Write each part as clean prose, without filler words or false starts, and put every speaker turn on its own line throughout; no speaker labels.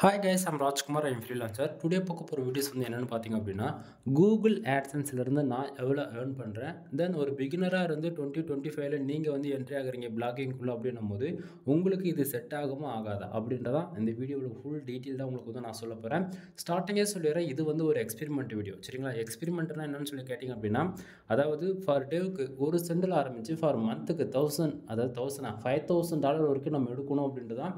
Hi guys, I'm Rajkumar, I'm freelancer. Today பார்க்க போகிற videos வந்து என்னென்னு பார்த்தீங்க அப்படின்னா கூகுள் ஆட்சன்ஸ்லேருந்து நான் எவ்வளோ ஏர்ன் பண்ணுறேன். தென் ஒரு பிகினராக இருந்து 2025ல் நீங்கள் வந்து என்ட்ரி ஆகுறீங்க பிளாகிங்குள்ளே அப்படின்னும் போது உங்களுக்கு இது செட் ஆகுமா ஆகாதா அப்படின்றதான் இந்த வீடியோவில் ஃபுல் டீட்டெயில் தான் உங்களுக்கு வந்து நான் சொல்ல போகிறேன். ஸ்டார்டிங்கே சொல்லிடுறேன், இது வந்து ஒரு எக்ஸ்பெரிமெண்ட் வீடியோ, சரிங்களா? எக்ஸ்பெரிமெண்ட்னா என்னென்னு சொல்லி கேட்டிங்க அப்படின்னா, அதாவது ஃபார் டேவுக்கு ஒரு சென்டில் ஆரம்பித்து ஃபார் மந்த்துக்கு 1000, அதாவது $5,000 வரைக்கும் நம்ம எடுக்கணும் அப்படின்றது தான்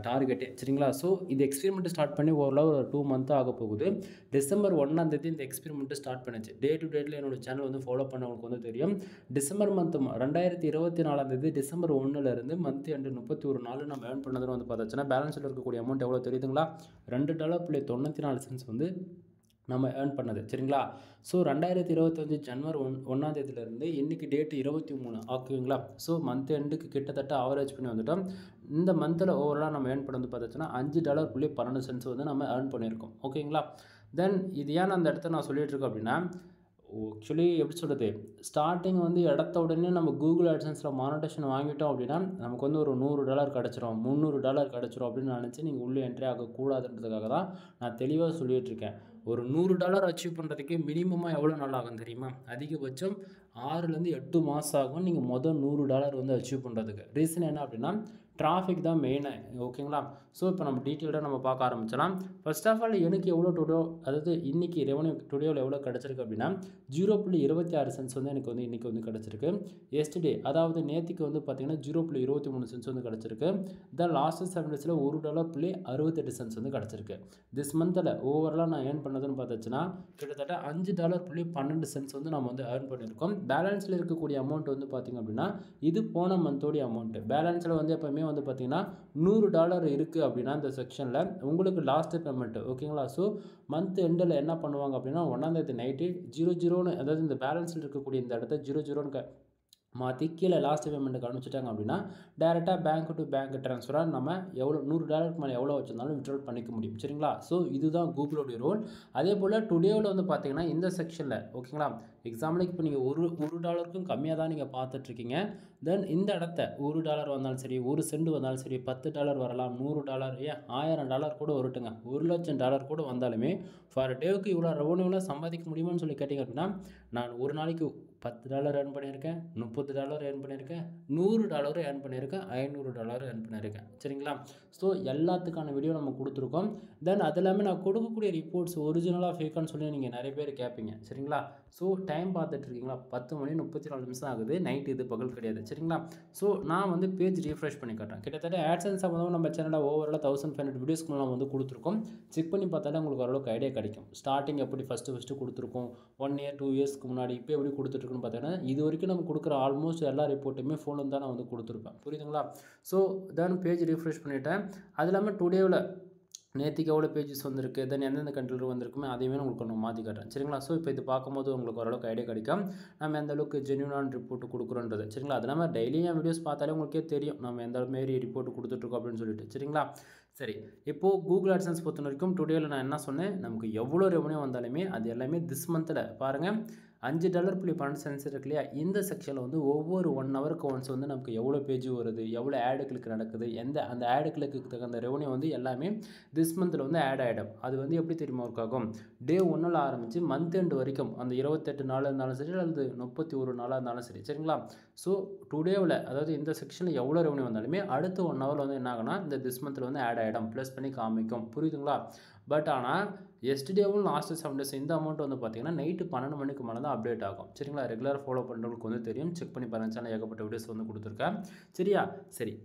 டார்கெட்டே, சரிங்களா? ஸோ இது எக்ஸ்பெரிமெண்ட் ஸ்டார்ட் பண்ணி ஓரளவு ஒரு 2 மந்த் ஆக போகுது. டிசம்பர் 1ஆம் தேதி இந்த எக்ஸ்பெரிமெண்ட் ஸ்டார்ட் பண்ணிச்சு. டே டு டேட்டில் என்னோட சேனல் வந்து ஃபாலோ பண்ணவங்களுக்கு வந்து தெரியும். டிசம்பர் மந்த் 2024ஆம் தேதி டிசம்பர் 1லேருந்து மந்த் எண்டு 31 நாள் நம்ம ஏர்ன் பண்ணதுன்னு வந்து பார்த்தாச்சுன்னா பேலன்ஸில் இருக்கக்கூடிய அமௌண்ட் எவ்வளோ தெரியுதுங்களா? $2.94 வந்து நம்ம ஏர்ன் பண்ணது, சரிங்களா? ஸோ 2025 ஜனவரி 1ஆம் தேதியிலேருந்து இன்றைக்கி டேட்டு 23, ஓகேங்களா? ஸோ மந்த் எண்டுக்கு கிட்டத்தட்ட ஆவரேஜ் பண்ணி வந்துட்டோம். இந்த மந்தில் ஓவராலாக நம்ம ஏர்ன் பண்ணி வந்து பார்த்தாச்சுன்னா $5.12 வந்து நம்ம ஏர்ன் பண்ணியிருக்கோம், ஓகேங்களா? தென் இது ஏன் அந்த இடத்த நான் சொல்லிகிட்டு இருக்கேன் அப்படின்னா, ஆக்சுவலி எப்படி சொல்கிறது, ஸ்டார்டிங் வந்து எடுத்த உடனே நம்ம கூகுள் ஆட்சன்ஸில் மானிட்டேஷன் வாங்கிட்டோம் அப்படின்னா நமக்கு வந்து ஒரு $100 கிடச்சிரும், $300 கிடச்சிரும் அப்படின்னு நினச்சி நீங்கள் உள்ளே என்ட்ரி ஆகக்கூடாதுன்றதுக்காக தான் நான் தெளிவாக சொல்லிகிட்டு இருக்கேன். ஒரு $100 அச்சீவ் பண்ணுறதுக்கு மினிமமாக எவ்வளோ நாள் ஆகும் தெரியுமா? அதிகபட்சம் 6லேருந்து 8 மாதம் ஆகும் நீங்கள் $100 வந்து அச்சீவ் பண்ணுறதுக்கு. ரீசன் என்ன அப்படின்னா டிராஃபிக் தான் மெயினு, ஓகேங்களா? ஸோ இப்போ நம்ம டீட்டெயில்டாக நம்ம பார்க்க ஆரம்பிச்சலாம். ஃபர்ஸ்ட் ஆஃப் ஆல் எனக்கு எவ்வளோ அதாவது இன்றைக்கி ரெவன்யூ டுடேவில் எவ்வளோ கிடச்சிருக்கு அப்படின்னா 0.26 வந்து எனக்கு வந்து இன்றைக்கி வந்து கிடச்சிருக்கு. எஸ்டே அதாவது நேற்றுக்கு வந்து பார்த்திங்கன்னா 0.23 வந்து கிடச்சிருக்கு. தென் லாஸ்ட் 7 டேஸில் $1.68 வந்து கிடச்சிருக்கு. திஸ் மந்தில் ஓவராலாக நான் ஏர்ன் பண்ணதுன்னு பார்த்தாச்சுன்னா கிட்டத்தட்ட $5.12 வந்து நம்ம வந்து ஏர்ன் பண்ணியிருக்கோம். பேலன்ஸில் இருக்கக்கூடிய அமௌண்ட் வந்து பார்த்திங்க அப்படின்னா இது போன மந்தோடைய அமௌண்ட்டு. பேலன்ஸில் வந்து எப்போயுமே வந்து பார்த்திங்கன்னா $100 இருக்குது அப்படின்னா இந்த செக்ஷனில் உங்களுக்கு லாஸ்ட்டு பேமெண்ட்டு, ஓகேங்களா? ஸோ மந்த் எண்டில் என்ன பண்ணுவாங்க அப்படின்னா 1ஆம் தேதி நைட்டு 00ன்னு, அதாவது இந்த பேலன்ஸில் இருக்கக்கூடிய இந்த இடத்த 00ன்னு மாற்றி கீழே லாஸ்ட் பேமெண்ட்டுக்கு அனுப்பிச்சிட்டாங்க அப்படின்னா டேரெக்டாக பேங்க் டு பேங்க் ட்ரான்ஸ்ஃபராக நம்ம எவ்வளோ $100 மேலே எவ்வளோ வச்சிருந்தாலும் விட்ரால் பண்ணிக்க முடியும், சரிங்களா? ஸோ இதுதான் கூகுளோடைய ரோல். அதே போல் டுடேவில் வந்து பார்த்தீங்கன்னா இந்த செக்ஷனில், ஓகேங்களா, எக்ஸாம்பிளுக்கு இப்போ நீங்கள் ஒரு டாலருக்கும் கம்மியாக தான் நீங்கள் பார்த்துட்ருக்கீங்க. தென் இந்த இடத்த $1 வந்தாலும் சரி, $1 வந்தாலும் சரி, $10 வரலாம், $100, ஏன் $1000 கூட வரட்டுங்க, $1,00,000 கூட வந்தாலுமே ஃபார் டேவுக்கு இவ்வளோ ரெவன்யூவில் சம்பாதிக்க முடியுமான்னு சொல்லி கேட்டிங்க அப்படின்னா நான் ஒரு நாளைக்கு $10 ஏர்ன் பண்ணியிருக்கேன், $30 ஏர்ன் பண்ணியிருக்கேன், $100 ஏர்ன் பண்ணியிருக்கேன், $500 ஏர்ன் பண்ணியிருக்கேன், சரிங்களா? ஸோ எல்லாத்துக்கான வீடியோ நம்ம கொடுத்துருக்கோம். தென் அது எல்லாமே நான் கொடுக்கக்கூடிய ரிப்போர்ட்ஸ் ஒரிஜினலாக ஃபேக்கான்னு சொல்லி நீங்கள் நிறைய பேர் கேட்பீங்க, சரிங்களா? So time பார்த்துட்ருக்கீங்களா? 10:34 ஆகுது, நைட்டு, இது பகல் கிடையாது, சரிங்களா? ஸோ நான் வந்து பேஜ் ரீஃப்ரெஷ் பண்ணி காட்டுறேன். கிட்டத்தட்ட ஆட்சன்ஸ் சம்மந்தமாக நம்ம சேனலில் ஓவராலாக 1500 வீடியோஸ்க்கு நம்ம வந்து கொடுத்துருக்கோம். செக் பண்ணி பார்த்தாலே உங்களுக்கு ஓரளவுக்கு ஐடியா கிடைக்கும். ஸ்டார்டிங் எப்படி ஃபஸ்ட்டு கொடுத்துருக்கோம், 1 இயர் 2 இயர்ஸ்க்கு முன்னாடி, இப்போ எப்படி கொடுத்துட்ருக்கோன்னு பார்த்தீங்கன்னா இது வரைக்கும் நம்ம கொடுக்குற ஆல்மோஸ்ட் எல்லா ரிப்போர்ட்டுமே ஃபோனில் தான் நான் வந்து கொடுத்துருப்பேன், புரியுதுங்களா? ஸோ தென் பேஜ் ரீஃப்ரெஷ் பண்ணிவிட்டேன். அது இல்லாமல் டுடேவில் நேற்றுக்கு எவ்வளோ பேஜஸ் வந்திருக்கு, தென் எந்தெந்த கண்ட்ரியில் வந்திருக்குமே அதையுமே உங்களுக்கு நான் மாற்றி காட்டுறேன், சரிங்களா? ஸோ இப்போ இது பார்க்கும்போது உங்களுக்கு ஓரளவுக்கு ஐடியா கிடைக்கும் நம்ம எந்த அளவுக்கு ஜென்யூனான ரிப்போர்ட் கொடுக்குறோன்றது, சரிங்களா? அது நம்ம டெய்லியும் வீடியோஸ் பார்த்தாலே உங்களுக்கே தெரியும் நம்ம எந்த மாரி ரிப்போர்ட் கொடுத்துட்ருக்கோம் அப்படின்னு சொல்லிட்டு, சரிங்களா? சரி, இப்போது கூகுள் ஆட்சன்ஸ் பொறுத்த வரைக்கும் டுடேவில் நான் என்ன சொன்னேன், நமக்கு எவ்வளோ ரெவன்யூ வந்தாலுமே அது எல்லாமே திஸ் மந்தில் பாருங்கள் $5.12 இருக்கு இல்லையா? இந்த செக்ஷனில் வந்து ஒவ்வொரு 1 ஹவருக்கு ஒன்ஸ் வந்து நமக்கு எவ்வளோ பேஜ் வருது, எவ்வளோ ஆடு கிளிக் நடக்குது, அந்த ஆடு கிளிக்கு தகுந்த ரெவன்யூ வந்து எல்லாமே திஸ் மந்தில் வந்து ஆட் ஆகிடும். அது வந்து எப்படி தெரியுமா ஒர்க் ஆகும், டே 1ல் ஆரம்பித்து மந்த் எண்டு வரைக்கும் அந்த 28 நாள் இருந்தாலும் சரி அல்லது 31 நாளாக இருந்தாலும் சரி, சரிங்களா? ஸோ டுடேவில் அதாவது இந்த செக்ஷனில் எவ்வளோ ரெவன்யூ வந்தாலுமே அடுத்த 1 ஹவரில் வந்து என்ன ஆகுனா இந்த திஸ் மந்தில் வந்து ஆட் ஆகிடும், ப்ளஸ் பண்ணி காமிக்கும், புரியுதுங்களா? பட் ஆனால் எஸ்டேவும் லாஸ்ட் 7 டேஸ் இந்த அமௌண்ட் வந்து பார்த்தீங்கன்னா நைட்டு 12 மணிக்கு மேலே தான் அப்டேட் ஆகும், சரிங்களா? ரெகுலர் ஃபாலோ பண்ணுறவங்களுக்கு வந்து தெரியும், செக் பண்ணி பாருங்க, சேனல் ஏகப்பட்ட வீடியோஸ் வந்து கொடுத்துருக்கேன், சரியா? சரி,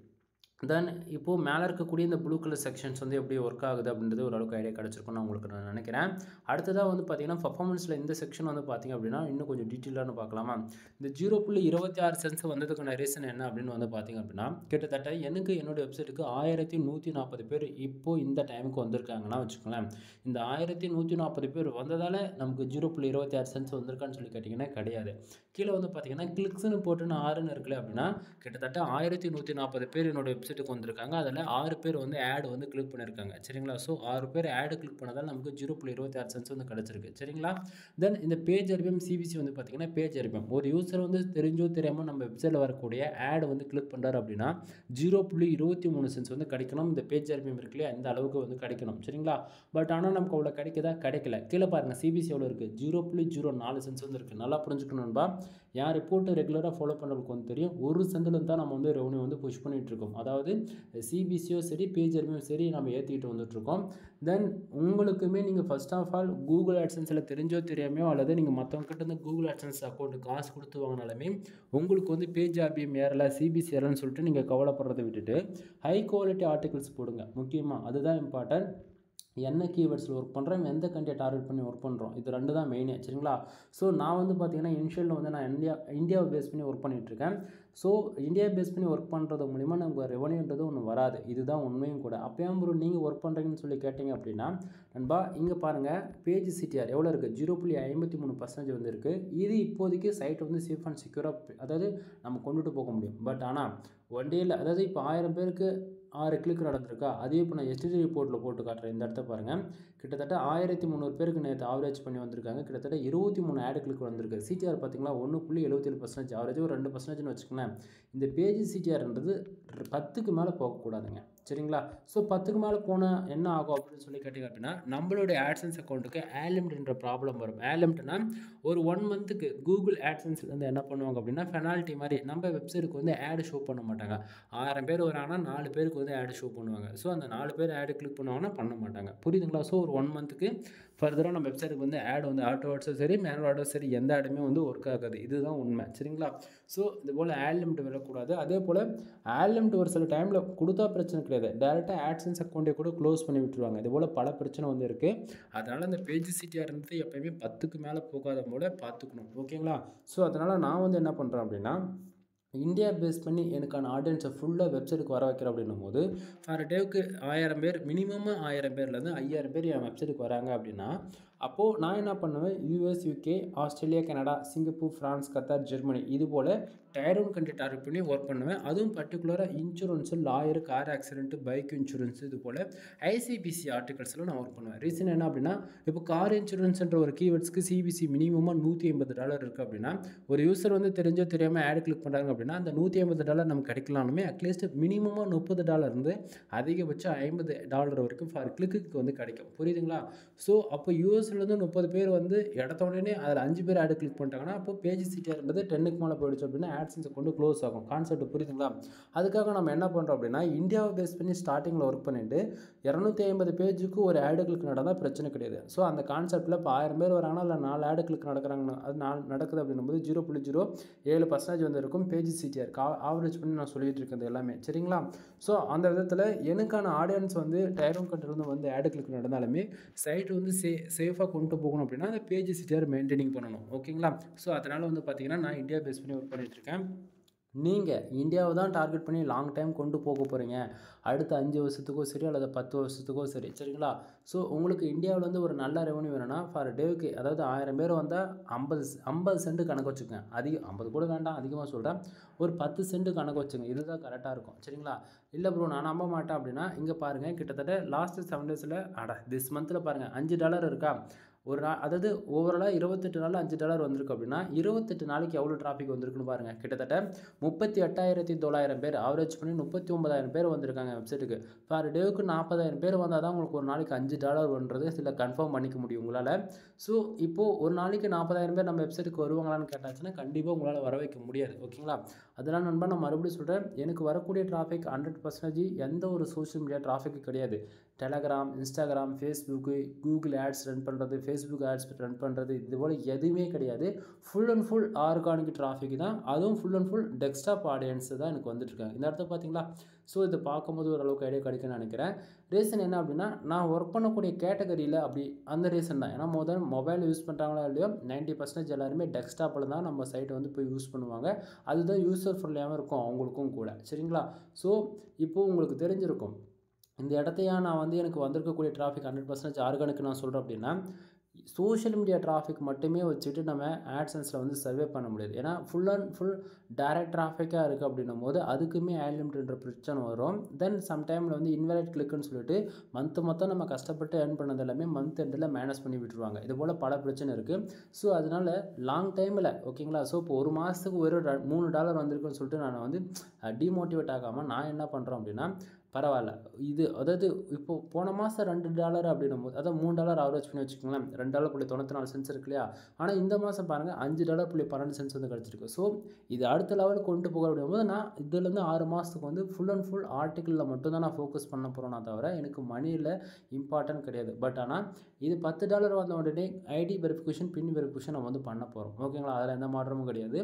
தென் இப்போது மேலே இருக்கக்கூடிய இந்த ப்ளூ கலர் செக்ஷன்ஸ் வந்து எப்படி ஒர்க் ஆகுது அப்படின்றது ஓரளவுக்கு ஐடியா கிடச்சிருக்கும்னு உங்களுக்கு நான் நினைக்கிறேன். அடுத்ததாக வந்து பார்த்திங்கன்னா பர்ஃபார்மன்ஸில் இந்த செக்ஷன் வந்து பார்த்திங்க அப்படின்னா இன்னும் கொஞ்சம் டீட்டெயிலாக பார்க்கலாமா? இந்த 0.26 வந்ததுக்கான ரீசன் என்ன அப்படின்னு வந்து பார்த்திங்க அப்படின்னா கிட்டத்தட்ட எனக்கு என்னோடய வெப்சைட்டுக்கு 1140 பேர் இப்போது இந்த டைமுக்கு வந்திருக்காங்கன்னா வச்சுக்கோங்களேன். இந்த 1140 பேர் வந்ததால் நமக்கு 0.26 வந்திருக்கான்னு சொல்லி கேட்டிங்கன்னா கிடையாது. கீழே வந்து பார்த்திங்கன்னா கிளிக்ஸ்னு போட்டுன்னு 6ன்னு இருக்குல்ல அப்படின்னா கிட்டத்தட்ட 1140 பேர் என்னோடய வெப்சைட் வெப்சைட்டுக்கு வந்திருக்காங்க. அதில் 6 பேர் வந்து ஆட் வந்து கிளிக் பண்ணியிருக்காங்க. சரிங்களா? ஸோ 6 பேர் ஆட் கிளிக் பண்ணதால் நமக்கு 0.26 சென்ட்ஸ் வந்து கிடச்சிருக்கு. சரிங்களா? தென் இந்த பேஜ் ஆர்பிஎம், சிபிசி வந்து பார்த்தீங்கன்னா பேஜ் ஆர்பிஎம். ஒரு யூசர் வந்து தெரிஞ்சோ தெரியாமல் நம்ம வெப்சைட்டில் வரக்கூடிய ஆட் வந்து கிளிக் பண்ணுறாரு அப்படின்னா 0.23 சென்ட்ஸ் வந்து கிடைக்கணும். இந்த பேஜ் ஆர்பிஎம் இருக்கு இல்லையா, இந்த அளவுக்கு வந்து கிடைக்கணும். சரிங்களா? பட் ஆனால் நமக்கு அவ்வளோ கிடைக்குதா? கிடைக்கல. கீழே பாருங்கள் சிபிசி எவ்வளோ இருக்குது? 0.04 சென்ட்ஸ் வந்து இருக்குது. நல்லா புரிஞ்சுக்கணும்பா. என் ரிப்போர்ட்டு ரெகுலராக ஃபாலோ பண்ணுறவங்களுக்கு வந்து தெரியும். 1 சென்ட்லேருந்து தான் நம்ம வந்து ரெவன்யூ வந்து புஷ் பண்ணிகிட்டு இருக்கோம். அதாவது சிபிசியோ சரி, பேஜ் ஆர்பிஎம் சரி, நம்ம ஏற்றிக்கிட்டு வந்துட்டுருக்கோம். தென் உங்களுக்குமே நீங்கள் ஃபர்ஸ்ட் ஆஃப் ஆல் கூகுள் ஆட்சன்ஸில் தெரிஞ்சோ தெரியாமையோ அல்லது நீங்கள் மற்றவங்ககிட்ட இருந்து கூகுள் ஆட்சன்ஸ் அக்கௌண்ட் காசு கொடுத்து வாங்கினாலுமே உங்களுக்கு வந்து பேஜ் ஆர்பிஎம் ஏறலை, சிபிசி ஏறலைன்னு சொல்லிட்டு நீங்கள் கவலைப்படுறதை விட்டுட்டு ஹை குவாலிட்டி ஆர்டிகல்ஸ் போடுங்க. முக்கியமாக அதுதான் இம்பார்ட்டன்ட். என்ன கீவேர்ட்ஸில் ஒர்க் பண்ணுறோம், எந்த கண்ட்ரியை டார்கெட் பண்ணி ஒர்க் பண்ணுறோம், இது 2 தான் மெயினே. சரிங்களா? ஸோ நான் வந்து பார்த்தீங்கன்னா இனிஷியலில் வந்து நான் இந்தியாவை பேஸ் பண்ணி ஒர்க் பண்ணிகிட்ருக்கேன். ஸோ இந்தியா பேஸ் பண்ணி ஒர்க் பண்ணுறது மூலிமா நமக்கு ரெவன்யூன்றது ஒன்று வராது. இதுதான் உண்மையும் கூட. அப்போயும் ப்ரோ நீங்கள் ஒர்க் பண்ணுறீங்கன்னு சொல்லி கேட்டிங்க அப்படின்னா நண்பா, இங்கே பாருங்கள் பேஜ் சிடிஆர் எவ்வளோ இருக்குது? 0.53% வந்து இருக்குது. இது இப்போதைக்கு சைட் வந்து சேஃப் அண்ட் செக்யூராக அதாவது நம்ம கொண்டுட்டு போக முடியும். பட் ஆனால் ஒன் டேயில் அதாவது இப்போ 1000 பேருக்கு 6 கிளிக் நடந்திருக்கா? அதே இப்போ நான் எஸ்டிடி ரிப்போர்ட்டில் போட்டு காட்டுறேன். இந்த இடத்த பாருங்கள். கிட்டத்தட்ட 1300 பேருக்கு நேற்று ஆவரேஜ் பண்ணி வந்திருக்காங்க. கிட்டத்தட்ட 23 ஆட் கிளிக் வந்திருக்கு. சிடிஆர் பார்த்தீங்களா 1.77% ஆவரேஜ் ஒரு 2%ன்னு வச்சுக்கோங்களேன். இந்த பேஜ் சிடிஆர்ன்றது 10க்கு மேலே போகக்கூடாதுங்க. சரிங்களா? ஸோ 10க்கு மேலே போனால் என்ன ஆகும் அப்படின்னு சொல்லி கேட்டிங்க அப்படின்னா நம்மளுடைய ஆட்சன்ஸ் அக்கௌண்ட்டுக்கு ஆலிமிட்ன்ற ப்ராப்ளம் வரும். ஆலிமிட்னா ஒரு 1 மந்த்துக்கு கூகுள் ஆட்சன்ஸ்லேருந்து என்ன பண்ணுவாங்க அப்படின்னா பெனால்ட்டி மாதிரி நம்ம வெப்சைட்டுக்கு வந்து ஆட் ஷோ பண்ண மாட்டாங்க. 1000 பேர் வராங்கன்னா 4 பேருக்கு வந்து ஆட் ஷோ பண்ணுவாங்க. ஸோ அந்த 4 பேர் ஆட் கிளிக் பண்ணுவாங்கன்னா பண்ண மாட்டாங்க. புரியுதுங்களா? ஸோ ஒரு 1 மந்த்துக்கு ஃபர்தராக நம்ம வெப்சைட்டுக்கு வந்து ஆட் வந்து ஆட்டோ ஆட்ஸும் சரி, மேனுவல் ஆட்டும் சரி, எந்த ஆடுமே வந்து ஒர்க் ஆகாது. இதுதான் உண்மை. சரிங்களா? ஸோ இது போல் ஆட் லிமிட் வரக்கூடாது. அதே போல் ஆட் லிமிட் ஒரு சில டைமில் கொடுத்தா பிரச்சனை கிடையாது. டேரெக்டாக ஆட்சன்ஸ் அக்கௌண்ட்டை கூட க்ளோஸ் பண்ணி விட்டுருவாங்க. இது போல் பல பிரச்சனை வந்து இருக்குது. அதனால் இந்த பேஜ் சிடிஆர் இருந்தது எப்போயுமே 10க்கு மேலே போகாத போல பார்த்துக்கணும். ஓகேங்களா? ஸோ அதனால் நான் வந்து என்ன பண்ணுறேன் அப்படின்னா இந்தியா பேஸ் பண்ணி எனக்கான ஆடியன்ஸை ஃபுல்லாக வெப்சைட்டுக்கு வர வைக்கிறேன் அப்படின்னும் போது ஃபார் டேவுக்கு 1000 பேர் மினிமமாக 1000 பேர்லேருந்து 5000 பேர் என் வெப்சைட்டுக்கு வராங்க அப்படின்னா அப்போது நான் என்ன பண்ணுவேன், US, UK, Australia, Canada, Singapore, France, Qatar, Germany இது போல் டயர் 1 கண்ட்ரி டார்கெட் பண்ணி ஒர்க் பண்ணுவேன். அதுவும் பர்டிகுலராக insurance, lawyer, car accident, bike insurance இது போல் ஐசிபிசி ஆர்டிகல்ஸில் நான் ஒர்க் பண்ணுவேன். ரீசன் என்ன அப்படின்னா இப்போ கார் இன்சூரன்ஸ்ன்ற ஒரு கீவேர்ட்ஸ்க்கு சிபிசி மினிமமாக $150 இருக்குது அப்படின்னா ஒரு யூசர் வந்து தெரிஞ்சோ தெரியாமல் ஆட் கிளிக் பண்ணுறாங்க அப்படின்னா அந்த $150 நமக்கு கிடைக்கலாமே அட்லீஸ்ட் மினிமமாக $30 இருந்து அதிகபட்சம் $50 வரைக்கும் ஃபார் கிளிக்கு வந்து கிடைக்கும். புரியுதுங்களா? ஸோ அப்போ யூஎஸ்லேருந்து 30 பேர் வந்து இடத்த உடனே அதில் 5 பேர் ஆட் கிளிக் பண்ணிட்டாங்கன்னா அப்போ பேஜ் சிடிஆர்ன்றது 10க்கு மேலே போயிடுச்சு அப்படின்னா ஆட்சன்ஸை கொண்டு க்ளோஸ் ஆகும். கான்செப்ட் புரியுதுங்களா? அதுக்காக நம்ம என்ன பண்ணுறோம் அப்படின்னா இந்தியாவை பேஸ் பண்ணி ஸ்டார்டிங்கில் ஒர்க் பண்ணிவிட்டு 250 பேஜுக்கு ஒரு ஆடு கிளிக் நடந்தால் பிரச்சனை கிடையாது. ஸோ அந்த கான்செப்ட்டில் இப்போ 1000 பேர் வராங்கன்னா இல்லை 4 ஆடு கிளிக் நடக்கிறாங்கன்னா அது 4 நடக்குது அப்படின்னும்போது 0.07% வந்து இருக்கும் பேஜ் சிடிஆர் ஆவரேஜ் பண்ணி நான் சொல்லிட்டு இருக்கிறது எல்லாமே. சரிங்களா? ஸோ அந்த விதத்தில் எனக்கான ஆடியன்ஸ் வந்து டயர் 1 கண்ட்ரிலேருந்து வந்து ஆடு கிளிக் நடந்தாலுமே சைட் வந்து சேஃபாக கொண்டு போகணும் அப்படின்னா அந்த பேஜ் சிடிஆர் மெயின்டைனிங் பண்ணணும். ஓகேங்களா? ஸோ அதனால் வந்து பார்த்தீங்கன்னா நான் இந்தியா பேஸ் பண்ணி ஒர்க் பண்ணிகிட்ருக்கேன். நீங்கள் இந்தியாவை தான் டார்கெட் பண்ணி லாங் டைம் கொண்டு போக போகிறீங்க அடுத்த 5 வருஷத்துக்கோ சரி அல்லது 10 வருஷத்துக்கோ சரி. சரிங்களா? ஸோ உங்களுக்கு இந்தியாவில் வந்து ஒரு நல்ல ரெவன்யூ வேணும்னா ஃபார் டேவுக்கு அதாவது 1000 பேர் வந்தால் 50 சென்ட் கணக்கு வச்சுக்கோங்க. அதிகம் 50 கூட வேண்டாம், அதிகமாக சொல்கிறேன். ஒரு 10 சென்ட் கணக்கு வச்சுங்க. இதுதான் கரெக்டாக இருக்கும். சரிங்களா? இல்லை ப்ரோ நான் நம்ப மாட்டேன் அப்படின்னா இங்கே பாருங்கள் கிட்டத்தட்ட லாஸ்ட் 7 டேஸில் திஸ் மந்தில் பாருங்கள் $5 இருக்கா ஒரு நாள். அதாவது ஓவராலாக 28 நாளில் $5 வந்திருக்கு அப்படின்னா 28 நாளைக்கு எவ்வளோ டிராஃபிக் வந்திருக்குன்னு பாருங்கள். கிட்டத்தட்ட 38,900 பேர் ஆவரேஜ் பண்ணி 39,000 பேர் வந்திருக்காங்க வெப்சைட்டுக்கு. ஃபார் டேவுக்கு 40,000 பேர் வந்தால் தான் உங்களுக்கு ஒரு நாளைக்கு $5 வருன்றது சில கன்ஃபார்ம் பண்ணிக்க முடியும் உங்களால். ஸோ இப்போது ஒரு நாளைக்கு 40,000 பேர் நம்ம வெப்சைட்டுக்கு வருவாங்களான்னு கேட்டாச்சுன்னா கண்டிப்பாக உங்களால் வர வைக்க முடியாது. ஓகேங்களா? அதெல்லாம் நண்பா நான் மறுபடியும் சொல்கிறேன், எனக்கு வரக்கூடிய டிராஃபிக் 100% எந்த ஒரு சோஷியல் மீடியா டிராஃபிக்கு கிடையாது. Telegram, Instagram, Facebook, Google ads run பண்ணுறது, ஃபேஸ்புக் ஆட்ஸ் ரன் பண்ணுறது இது போல் எதுவுமே கிடையாது. Full and full organic traffic தான். அதுவும் full and full desktop audience தான் எனக்கு வந்துட்டுருக்காங்க. இந்த இடத்த பார்த்தீங்களா? ஸோ இதை பார்க்கும்போது ஓரளவுக்கு ஐடியா கிடைக்குன்னு நினைக்கிறேன். ரீசன் என்ன அப்படின்னா நான் ஒர்க் பண்ணக்கூடிய கேட்டகரியில் அப்படி அந்த ரீசன் தான். ஏன்னா மொபைல் யூஸ் பண்ணுறாங்களோ இல்லையோ 90% எல்லாருமே டெஸ்க்டாப்பில் தான் நம்ம சைட்டை வந்து போய் யூஸ் பண்ணுவாங்க. அதுதான் யூசர் ஃப்ரெண்ட்லியாகவும் இருக்கும் அவங்களுக்கும் கூட. சரிங்களா? ஸோ இப்போது உங்களுக்கு தெரிஞ்சிருக்கும் இந்த இடத்தையா நான் வந்து எனக்கு வந்திருக்கக்கூடிய டிராஃபிக் 100% ஆர்கானிக் நான் சொல்கிறேன் அப்படின்னா சோஷியல் மீடியா டிராஃபிக் மட்டுமே வச்சுட்டு நம்ம ஆட்சன்ஸில் வந்து சர்வே பண்ண முடியாது. ஏன்னா ஃபுல் அண்ட் ஃபுல் டைரக்ட் டிராஃபிக்காக இருக்குது அப்படின்னும் போது அதுக்குமே ஆட் லிமிட்ன்ற பிரச்சனை வரும். தென் சம்டைமில் வந்து இன்வாலிட் கிளிக்குன்னு சொல்லிட்டு மொத்தம் நம்ம கஷ்டப்பட்டு ஏர்ன் பண்ணது எல்லாமே மந்த் எண்டில் மைனஸ் பண்ணி விட்டுருவாங்க. இது போல் பல பிரச்சனை இருக்குது. ஸோ அதனால் லாங் டைமில் ஓகேங்களா. ஸோ இப்போ ஒரு மாதத்துக்கு ஒரு $3 வந்திருக்குன்னு சொல்லிட்டு நான் வந்து டிமோட்டிவேட் ஆகாமல் நான் என்ன பண்ணுறேன் அப்படின்னா, பரவாயில்ல இது அதாவது இப்போது போன மாதம் $2 அப்படின்னும் போது அதாவது $3 ஆவரேஜ் பண்ணி வச்சுக்கோங்களேன். $2.94 இருக்கு இல்லையா. ஆனால் இந்த மாதம் பாருங்கள் $5.12 வந்து கிடச்சிருக்கு. ஸோ இது அடுத்த லெவலுக்கு கொண்டு போக அப்படிங்கும்போது நான் இதுலேருந்து 6 மாதத்துக்கு வந்து ஃபுல் அண்ட் ஃபுல் ஆர்டிக்கிளில் மட்டும்தான் நான் ஃபோக்கஸ் பண்ண போகிறேன்னா தவிர எனக்கு மணியில் இம்பார்ட்டன்ட் கிடையாது. பட் ஆனால் இது $10 வந்த உடனே ஐடி வெரிஃபிகேஷன் பின் வெரிஃபிகேஷன் நம்ம வந்து பண்ண போகிறோம். ஓகேங்களா. அதில் எந்த மாற்றமும் கிடையாது.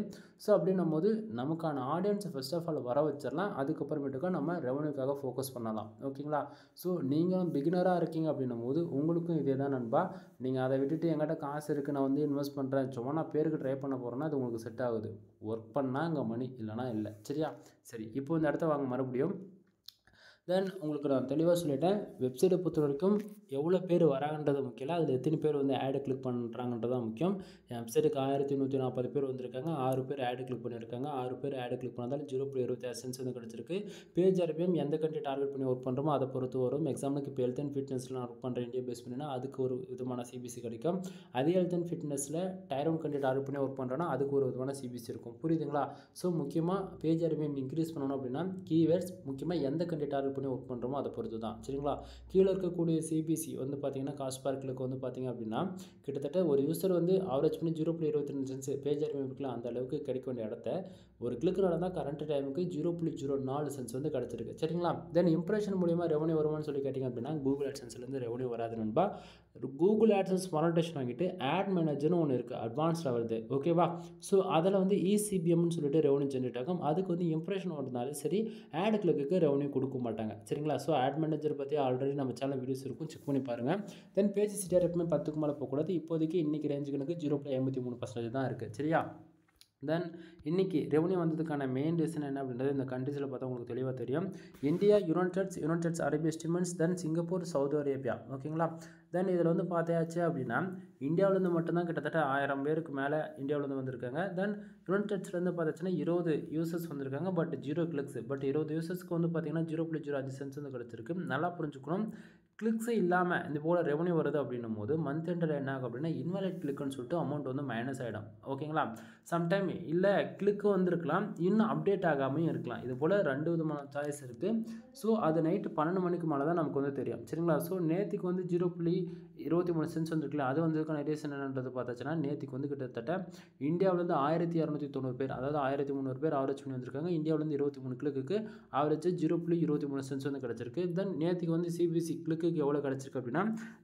ஸோ அப்படின்னும் போது நமக்கான ஆடியன்ஸை ஃபர்ஸ்ட் ஆஃப் ஆல் வர வச்சிடலாம். அதுக்கப்புறமேட்டுக்கா நம்ம ரெவன்யூக்காக ஃபோக்கஸ் பண்ணலாம். ஓகேங்களா. ஸோ நீங்களும் பிகினராக இருக்கீங்க அப்படின்னும் போது உங்களுக்கும் இதே தான் நண்பா. நீங்கள் அதை விட்டுட்டு என்கிட்ட காசு இருக்குது நான் வந்து இன்வெஸ்ட் பண்ணுறேன் சும்மா நான் பேருக்கு ட்ரை பண்ண போகிறேன்னா அது உங்களுக்கு செட் ஆகுது. ஒர்க் பண்ணால் இங்கே மணி இல்லைனா இல்லை. சரியா. சரி இப்போ இந்த இடத்த வாங்க மறுபடியும் தென் உங்களுக்கு நான் தெளிவாக சொல்லிட்டேன். வெப்சைட்டை பொறுத்த வரைக்கும் எவ்வளோ பேர் வராங்கன்றது முக்கியம் இல்லை, அதில் எத்தனை பேர் வந்து ஆடு கிளிக் பண்ணுறாங்கன்றது தான் முக்கியம். என் வெப்சைட்டுக்கு 1140 பேர் வந்திருக்காங்க. 6 பேர் ஆடு கிளிக் பண்ணியிருக்காங்க. 6 பேர் ஆடு கிளிக் பண்ணதால் 0.26 வந்து கிடச்சிருக்கு. பேஜ் ஆர்பிஎம் எந்த கண்ட்ரி டார்கெட் பண்ணி ஒர்க் பண்ணுறோமோ அதை பொறுத்து வரும். எக்ஸாம்பிளுக்கு இப்போ ஹெல்த் அண்ட் ஃபிட்னஸில் நான் ஒர்க் பண்ணுறேன் இந்தியா பேஸ் பண்ணினா அதுக்கு ஒரு விதமான சிபிசி கிடைக்கும். அதே ஹெல்த் அண்ட் ஃபிட்னஸில் டயர் 1 கண்ட்ரி டார்கெட் பண்ணி ஒர்க் பண்ணுறோன்னா அதுக்கு ஒரு விதமான சிபிசி இருக்கும். புரியுதுங்களா. ஸோ முக்கியமாக பேஜ் ஆர்பிஎம் இன்க்ரீஸ் பண்ணணும் அப்படின்னா கீவேர்ட்ஸ் முக்கியமாக எந்த கண்ட்ரி டார்கெட் பண்ணி ஒர்க் பண்ணுறோமோ அதை பொறுத்து தான். சரிங்களா. கீழே இருக்கக்கூடிய சிபிசி வந்து பார்த்தீங்கன்னா காஸ்ட் பர் கிளிக் வந்து பார்த்தீங்க அப்படின்னா கிட்டத்தட்ட ஒரு யூசர் வந்து ஆவரேஜ் பண்ணி 0.22 பேஜ் ஆர்பிஎம் இருக்கலாம். அந்த அளவுக்கு கிடைக்க வேண்டிய இடத்த ஒரு கிளிக் நடந்தால் கரண்ட் டைமுக்கு 0.04 வந்து கிடச்சிருக்கு. சரிங்களா. தென் இம்ப்ரெஷன் மூலியமாக ரெவன்யூ வருமானு சொல்லி கேட்டிங்க அப்படின்னா கூகுள் ஆட்சன்ஸ்லேருந்து ரெவன்யூ வராது நண்பா. கூகுள் ஆட்சன்ஸ் மானிட்டேஷன் வாங்கிட்டு ஆட் மேனேஜர்னு ஒன்று இருக்குது அட்வான்ஸ்டாக வருது. ஓகேவா. ஸோ அதில் வந்து இசிபிஎம்னு சொல்லிட்டு ரெவன்யூ ஜென்ரேட் ஆகும். அதுக்கு வந்து இம்ப்ரெஷன் வரதுனாலும் சரி ஆட் கிளிக்கு ரெவன்யூ கொடுக்க மாட்டாங்க. சரிங்களா. ஸோ ஆட் மேனேஜர் பற்றி ஆல்ரெடி நம்ம சேனல் வீடியோஸ் இருக்கும், செக் பண்ணி பாருங்கள். தென் பேஜ் சிடிஆர் எப்பவுமே 10க்கு மேலே போகக்கூடாது. இப்போதைக்கு இன்றைக்கி ரேஞ்சுக்கு எனக்கு 0.53% தான் இருக்குது. சரியா. தென் இன்றைக்கி ரெவன்யூ வந்ததுக்கான மெயின் ரீசன் என்ன அப்படின்றது இந்த கண்ட்ரீஸில் பார்த்தா உங்களுக்கு தெளிவாக தெரியும். இந்தியா, யுனைடெட் அரபு எமிரேட்ஸ், தென் சிங்கப்பூர், சவுதி அரேபியா. ஓகேங்களா. தென் இதில் வந்து பார்த்தாச்சு அப்படின்னா இந்தியாவிலேருந்து மட்டும்தான் கிட்டத்தட்ட 1000 பேருக்கு மேலே இந்தியாவிலேருந்து வந்திருக்காங்க. தென் யுனைடெட்ஸ்லேருந்து பார்த்தாச்சுன்னா 20 யூசர்ஸ் வந்திருக்காங்க. But 0 clicks. பட் 20 யூசர்ஸ்க்கு வந்து பார்த்தீங்கன்னா 0.05 வந்து கிடச்சிருக்கு. நல்லா புரிஞ்சுக்கணும். கிளிக்ஸே இல்லாமல் இந்த போல் ரெவன்யூ வருது அப்படின்னும் போது மந்த் எண்டில் என்ன ஆகும் அப்படின்னா இன்வாலிட் கிளிக்குன்னு சொல்லிட்டு அமௌண்ட் வந்து மைனஸ் ஆகிடும். ஓகேங்களா. சம்டைம் இல்லை கிளிக்கு வந்திருக்கலாம், இன்னும் அப்டேட் ஆகாமையும் இருக்கலாம். இது போல் 2 விதமான சாய்ஸ் இருக்குது. ஸோ அது நைட்டு 12 மணிக்கு மேலே தான் நமக்கு வந்து தெரியும். சரிங்களா. ஸோ நேற்றுக்கு வந்து 0.23 வந்துருக்குல்ல அது வந்ததுக்கான ரீசன் என்னன்றது பார்த்தாச்சுன்னா நேற்றுக்கு வந்து கிட்டத்தட்ட இந்தியாவிலேருந்து 1290 பேர் அதாவது 1300 பேர் ஆவரேஜ் பண்ணி வந்திருக்காங்க. இந்தியாவிலேருந்து 23 கிளிக்கு ஆவரேஜ் 0.23 வந்து கிடச்சிருக்கு. தென் நேற்றுக்கு வந்து சிபிசி கிளிக்கு எவ்வளோ கிடச்சிருக்கு அப்படின்னா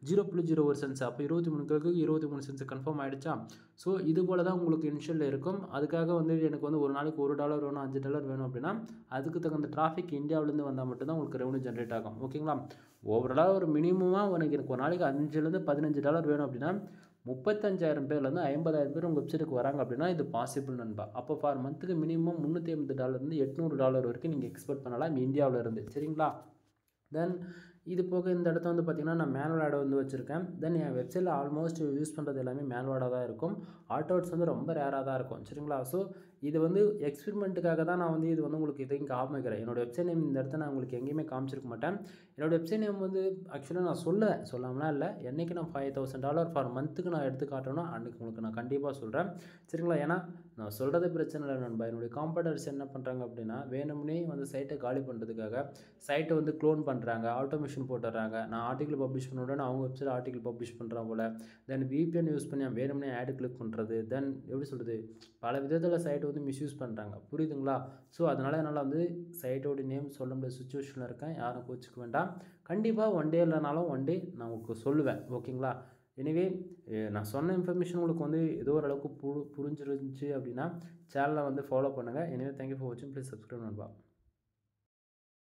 0.01 அப்போ 23 கிளிக்கு 23 கன்ஃபார்ம் ஆகிடுச்சா. ஸோ இது போல் தான் உங்களுக்கு இனிஷியலில் இருக்கும். அதுக்காக வந்து எனக்கு வந்து ஒரு நாளைக்கு $1 வேணும், $5 வேணும் அப்படின்னா அதுக்கு தகுந்த டிராஃபிக் இந்தியாவிலேருந்து வந்தால் மட்டும்தான் உங்களுக்கு ரெவன்யூ ஜென்ரேட் ஆகும். ஓகேங்களா. ஓவராலாக ஒரு மினிமமாக எனக்கு ஒரு நாளைக்கு $5 $15 வேணும் அப்படின்னா 35,000 பேர்லேருந்து 50,000 பேர் உங்கள் வெப்சைட்டுக்கு வராங்க அப்படின்னா இது பாசிபிள் நண்பா. அப்போ ஃபார் மந்த்துக்கு மினிமம் $350 $800 வரைக்கும் நீங்கள் எக்ஸ்பெக்ட் பண்ணலாம் இந்தியாவில் இருந்து. சரிங்களா. தென் இது போக இந்த இடத்த வந்து பார்த்திங்கன்னா நான் மேனுவல் ஆட் வந்து வச்சுருக்கேன். தென் என் வெப்சைட்டில் ஆல்மோஸ்ட் யூஸ் பண்ணுறது எல்லாமே மேனுவலாக தான் இருக்கும். ஆட்டோட்ஸ் வந்து ரொம்ப ரேராக தான் இருக்கும். சரிங்களா. ஸோ இது வந்து எக்ஸ்பெரிமெண்ட்டுக்காக தான் நான் வந்து இது வந்து உங்களுக்கு இதையும் காமிக்கிறேன். என்னோடய வெப்சைட் நேம் இந்த இடத்த நான் உங்களுக்கு எங்கேயுமே காமிச்சிருக்க மாட்டேன். என்னோடய வெப்சைட் நேம் வந்து ஆக்சுவலாக நான் சொல்லாமலாம் இல்லை. என்றைக்கு நான் $5,000 ஃபார் மந்த்துக்கு நான் எடுத்து காட்டணும்னா அன்றைக்கி உங்களுக்கு நான் கண்டிப்பாக சொல்கிறேன். சரிங்களா. ஏன்னா நான் சொல்கிறது பிரச்சனை இல்லை நண்பா. என்னுடைய காம்படிட்டர்ஸ் என்ன பண்ணுறாங்க அப்படின்னா வேணும்னே வந்து சைட்டை காலி பண்ணுறதுக்காக சைட்டை வந்து க்ளோன் பண்ணுறாங்க, ஆட்டோமேஷன் போட்டுறாங்க. நான் ஆர்டிகல் பப்ளிஷ் பண்ண உடனே அவங்க வெப்சைட் ஆர்டிகல் பப்ளிஷ் பண்ணுறாங்க போல். தென் VPN யூஸ் பண்ணி வேணும்னே ஆடு கிளிக் பண்ணுறது. தென் எப்படி சொல்கிறது பல விதத்தில் சைட்டை வந்து மிஸ்யூஸ் பண்ணுறாங்க. புரியுதுங்களா. ஸோ அதனால் என்னால் வந்து சைட்டோட நேம் சொல்ல முடியாத சுச்சுவேஷனில் இருக்கேன். யாரும் கோச்சிக்க வேண்டாம். கண்டிப்பாக ஒன் டே இல்லைனாலும் ஒன் டே நான் உங்களுக்கு சொல்லுவேன். ஓகேங்களா. எனிவே நான் சொன்ன இன்ஃபர்மேஷன் உங்களுக்கு வந்து ஏதோ ஓரளவுக்கு புரிஞ்சிருந்துச்சு அப்படின்னா சேனலை வந்து ஃபாலோ பண்ணுங்கள். எனிவே தேங்க்யூ ஃபார் வாட்சிங். ப்ளீஸ் சப்ஸ்கிரைப் நண்பா.